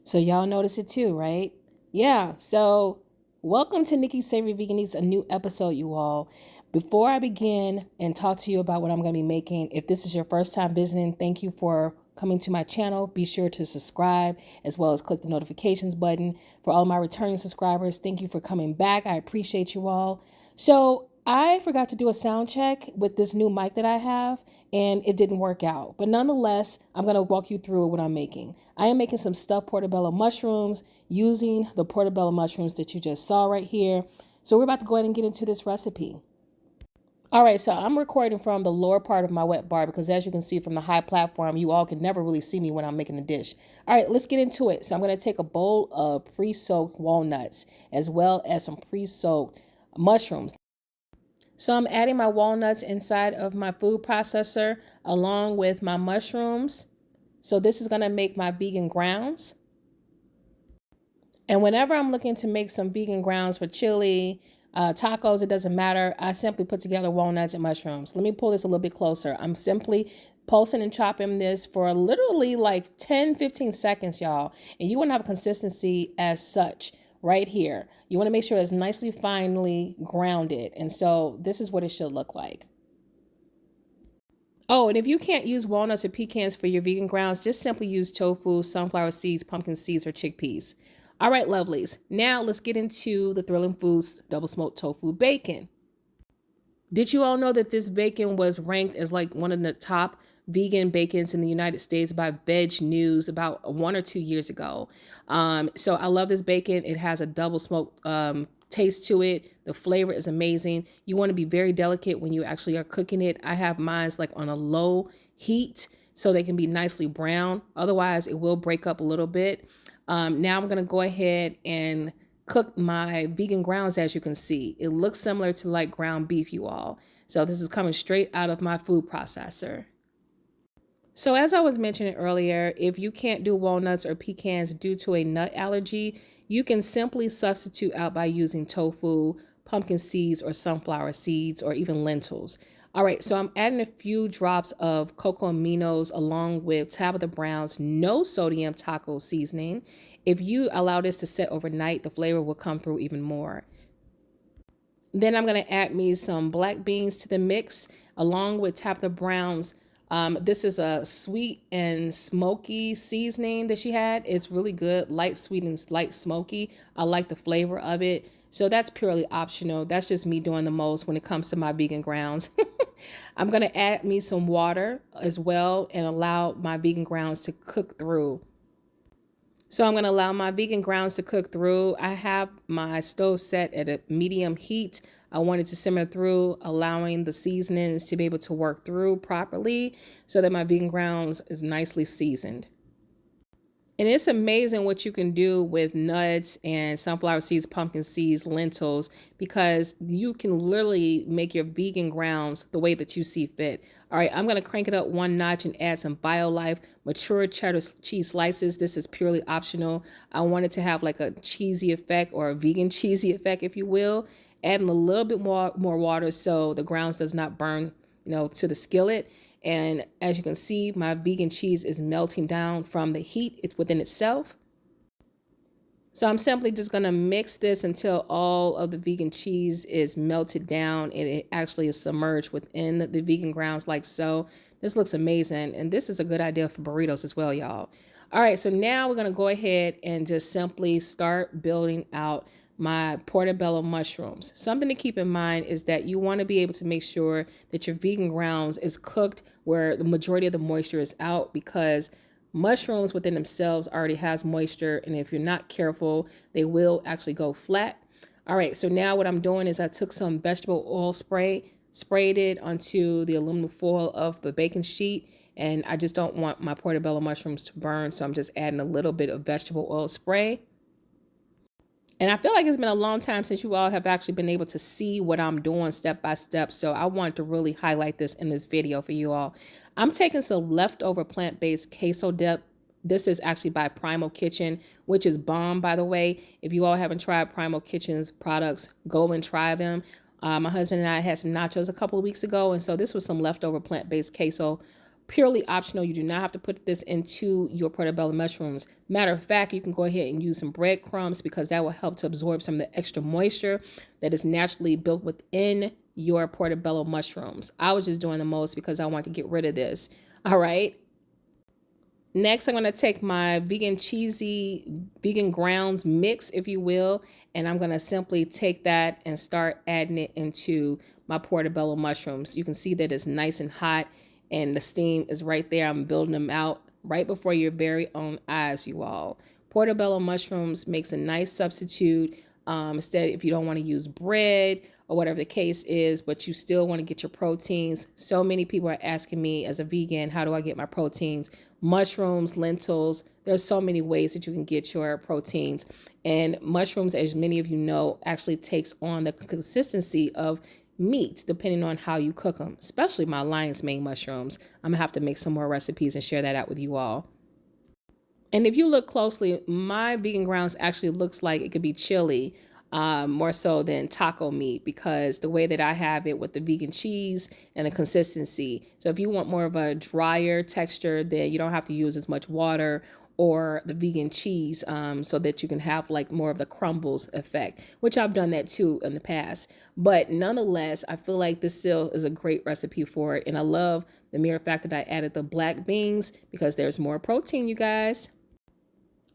So y'all notice it too, right? Yeah, so welcome to Nikki's Savory Vegan Eats, a new episode, you all. Before I begin and talk to you about what I'm going to be making, if this is your first time visiting, thank you for coming to my channel. Be sure to subscribe as well as click the notifications button. For all my returning subscribers, thank you for coming back. I appreciate you all. So I forgot to do a sound check with this new mic that I have, and it didn't work out. But nonetheless, I'm going to walk you through what I'm making. I am making some stuffed portobello mushrooms using the portobello mushrooms that you just saw right here. So we're about to go ahead and get into this recipe. All right, so I'm recording from the lower part of my wet bar because as you can see from the high platform, you all can never really see me when I'm making the dish. All right, let's get into it. So I'm going to take a bowl of pre-soaked walnuts as well as some pre-soaked mushrooms. So I'm adding my walnuts inside of my food processor along with my mushrooms. So this is going to make my vegan grounds. And whenever I'm looking to make some vegan grounds for chili, tacos, it doesn't matter. I simply put together walnuts and mushrooms. Let me pull this a little bit closer. I'm simply pulsing and chopping this for literally like 10-15 seconds, y'all. And you want to have consistency as such right here. You want to make sure it's nicely finely grounded. And so this is what it should look like. Oh, and if you can't use walnuts or pecans for your vegan grounds, just simply use tofu, sunflower seeds, pumpkin seeds, or chickpeas. All right, lovelies. Now let's get into the Thrilling Foods double smoked tofu bacon. Did you all know that this bacon was ranked as like one of the top vegan bacons in the United States by Veg News about 1 or 2 years ago? So I love this bacon. It has a double smoked taste to it. The flavor is amazing. You want to be very delicate when you actually are cooking it. I have mine's like on a low heat so they can be nicely brown. Otherwise, it will break up a little bit. Now I'm going to go ahead and cook my vegan grounds. As you can see, it looks similar to like ground beef, you all. So this is coming straight out of my food processor. So as I was mentioning earlier, if you can't do walnuts or pecans due to a nut allergy, you can simply substitute out by using tofu, pumpkin seeds, or sunflower seeds, or even lentils. All right, so I'm adding a few drops of cocoa aminos along with Tabitha Brown's no sodium taco seasoning. If you allow this to set overnight, the flavor will come through even more. Then I'm going to add me some black beans to the mix along with Tabitha Brown's. This is a sweet and smoky seasoning that she had. It's really good, light sweet and light smoky. I like the flavor of it. So that's purely optional. That's just me doing the most when it comes to my vegan grounds. I'm going to add me some water as well and allow my vegan grounds to cook through. So I'm going to allow my vegan grounds to cook through. I have my stove set at a medium heat. I want it to simmer through, allowing the seasonings to be able to work through properly so that my vegan grounds is nicely seasoned. And it's amazing what you can do with nuts and sunflower seeds, pumpkin seeds, lentils, because you can literally make your vegan grounds the way that you see fit. All right, I'm going to crank it up one notch and add some BioLife mature cheddar cheese slices. This is purely optional. I want it to have like a cheesy effect or a vegan cheesy effect, if you will. Adding a little bit more water so the grounds does not burn, to the skillet. And as you can see, my vegan cheese is melting down from the heat it's within itself. So I'm simply just going to mix this until all of the vegan cheese is melted down and it actually is submerged within the vegan grounds like so. This looks amazing. And this is a good idea for burritos as well, y'all. All right, so now we're going to go ahead and just simply start building out my portobello mushrooms. Something to keep in mind is that you want to be able to make sure that your vegan grounds is cooked where the majority of the moisture is out, because mushrooms within themselves already has moisture, and if you're not careful, they will actually go flat. All right, so now what I'm doing is I took some vegetable oil spray, sprayed it onto the aluminum foil of the baking sheet, and I just don't want my portobello mushrooms to burn, so I'm just adding a little bit of vegetable oil spray. And I feel like it's been a long time since you all have actually been able to see what I'm doing step by step. So I want to really highlight this in this video for you all. I'm taking some leftover plant-based queso dip. This is actually by Primal Kitchen, which is bomb, by the way. If you all haven't tried Primal Kitchen's products, go and try them. My husband and I had some nachos a couple of weeks ago, and so this was some leftover plant-based queso Purely optional. You do not have to put this into your portobello mushrooms. Matter of fact, you can go ahead and use some breadcrumbs because that will help to absorb some of the extra moisture that is naturally built within your portobello mushrooms. I was just doing the most because I want to get rid of this. All right. Next, I'm going to take my vegan cheesy, vegan grounds mix, if you will, and I'm going to simply take that and start adding it into my portobello mushrooms. You can see that it's nice and hot and the steam is right there. I'm building them out right before your very own eyes, you all. Portobello mushrooms makes a nice substitute. Instead, if you don't want to use bread or whatever the case is, but you still want to get your proteins. So many people are asking me as a vegan, how do I get my proteins? Mushrooms, lentils, there's so many ways that you can get your proteins. And mushrooms, as many of you know, actually takes on the consistency of meat, depending on how you cook them, especially my lion's mane mushrooms. I'm gonna have to make some more recipes and share that out with you all. And if you look closely, my vegan grounds actually looks like it could be chili, more so than taco meat, because the way that I have it with the vegan cheese and the consistency. So if you want more of a drier texture, then you don't have to use as much water or the vegan cheese, so that you can have like more of the crumbles effect, which I've done that too in the past. But nonetheless, I feel like this still is a great recipe for it. And I love the mere fact that I added the black beans because there's more protein, you guys.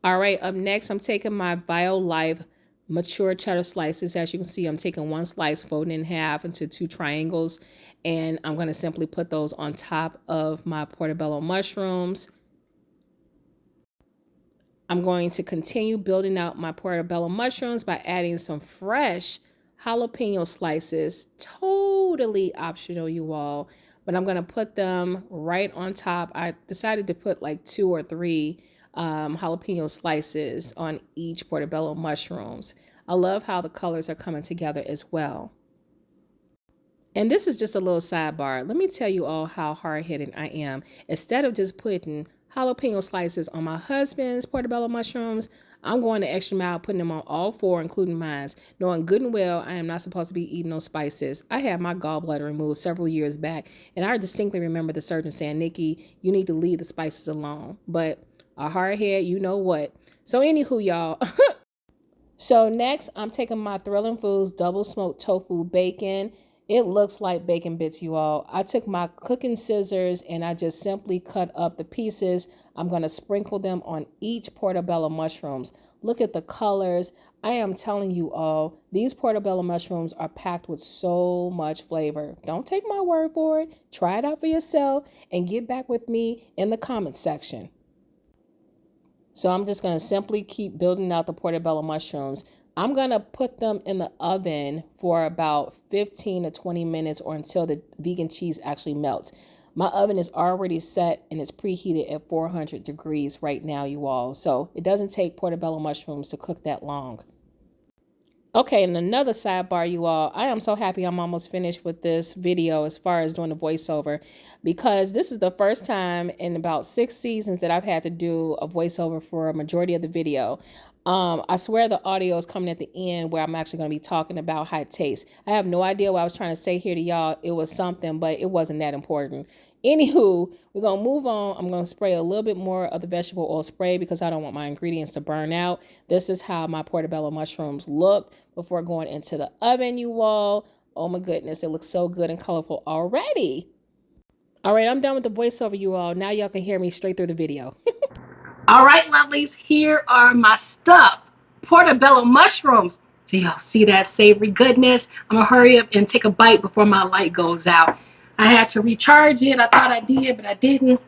All right, up next, I'm taking my BioLife mature cheddar slices. As you can see, I'm taking one slice, folding in half into two triangles, and I'm going to simply put those on top of my portobello mushrooms. I'm going to continue building out my portobello mushrooms by adding some fresh jalapeno slices. Totally optional, you all, but I'm going to put them right on top. I decided to put like 2 or 3 jalapeno slices on each portobello mushrooms. I love how the colors are coming together as well. And this is just a little sidebar. Let me tell you all how hard-headed I am. Instead of just putting jalapeno slices on my husband's portobello mushrooms, I'm going the extra mile, putting them on all 4, including mine, knowing good and well I am not supposed to be eating those spices. I had my gallbladder removed several years back, and I distinctly remember the surgeon saying, Nikki, you need to leave the spices alone. But a hard head, you know what. So anywho, y'all. So next, I'm taking my Thrilling Foods double smoked tofu bacon. It looks like bacon bits, you all. I took my cooking scissors and I just simply cut up the pieces. I'm going to sprinkle them on each portobello mushrooms. Look at the colors. I am telling you all, these portobello mushrooms are packed with so much flavor. Don't take my word for it. Try it out for yourself and get back with me in the comments section. So I'm just going to simply keep building out the portobello mushrooms. I'm going to put them in the oven for about 15 to 20 minutes or until the vegan cheese actually melts. My oven is already set and it's preheated at 400 degrees right now, you all. So it doesn't take portobello mushrooms to cook that long. Okay, and another sidebar, you all, I am so happy I'm almost finished with this video as far as doing the voiceover, because this is the first time in about 6 seasons that I've had to do a voiceover for a majority of the video. I swear the audio is coming at the end where I'm actually going to be talking about how it tastes. I have no idea what I was trying to say here to y'all. It was something, but it wasn't that important. Anywho, we're going to move on. I'm going to spray a little bit more of the vegetable oil spray because I don't want my ingredients to burn out. This is how my portobello mushrooms look before going into the oven, you all. Oh my goodness, it looks so good and colorful already. All right, I'm done with the voiceover, you all. Now y'all can hear me straight through the video. All right, lovelies, here are my stuffed portobello mushrooms. Do y'all see that savory goodness? I'm going to hurry up and take a bite before my light goes out. I had to recharge it. I thought I did, but I didn't.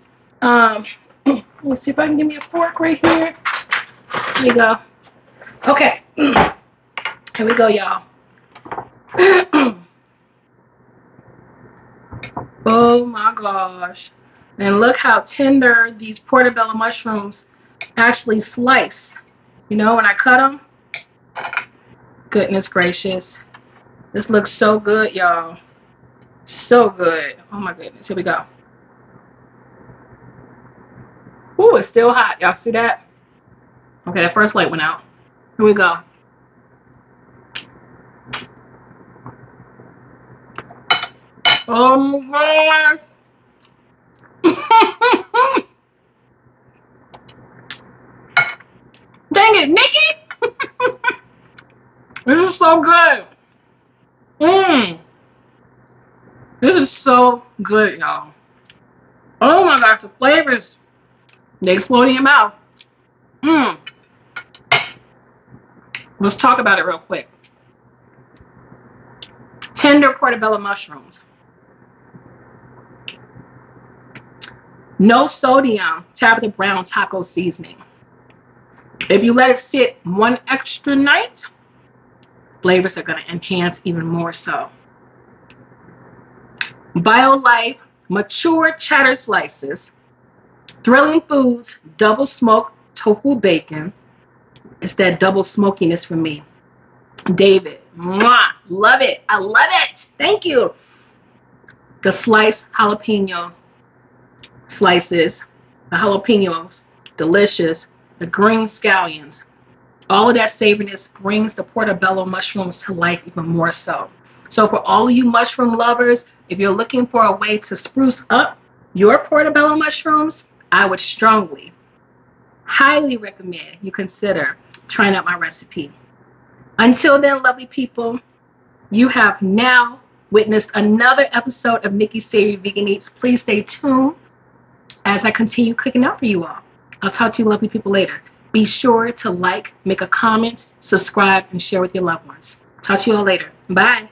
Let's see if I can give me a fork right here. Here we go. Okay. Here we go, y'all. Oh my gosh. And look how tender these portobello mushrooms actually slice. You know, when I cut them. Goodness gracious. This looks so good, y'all. So good. Oh my goodness. Here we go. Ooh, it's still hot. Y'all see that? Okay, that first light went out. Here we go. Oh my gosh. so good. This is so good, y'all. Oh my gosh, the flavors, they explode in your mouth. Let's talk about it real quick. Tender portobello mushrooms. No sodium Tabitha Brown taco seasoning. If you let it sit one extra night, flavors are going to enhance even more so. BioLife mature cheddar slices. Thrilling Foods double smoked tofu bacon. It's that double smokiness for me. David, mwah, love it. I love it. Thank you. The sliced jalapeno slices, the jalapenos, delicious. The green scallions, all of that savoriness brings the portobello mushrooms to life even more so. So for all of you mushroom lovers, if you're looking for a way to spruce up your portobello mushrooms, I would strongly, highly recommend you consider trying out my recipe. Until then, lovely people, you have now witnessed another episode of Nikki's Savory Vegan Eats. Please stay tuned as I continue cooking out for you all. I'll talk to you lovely people later. Be sure to like, make a comment, subscribe, and share with your loved ones. Talk to you all later. Bye.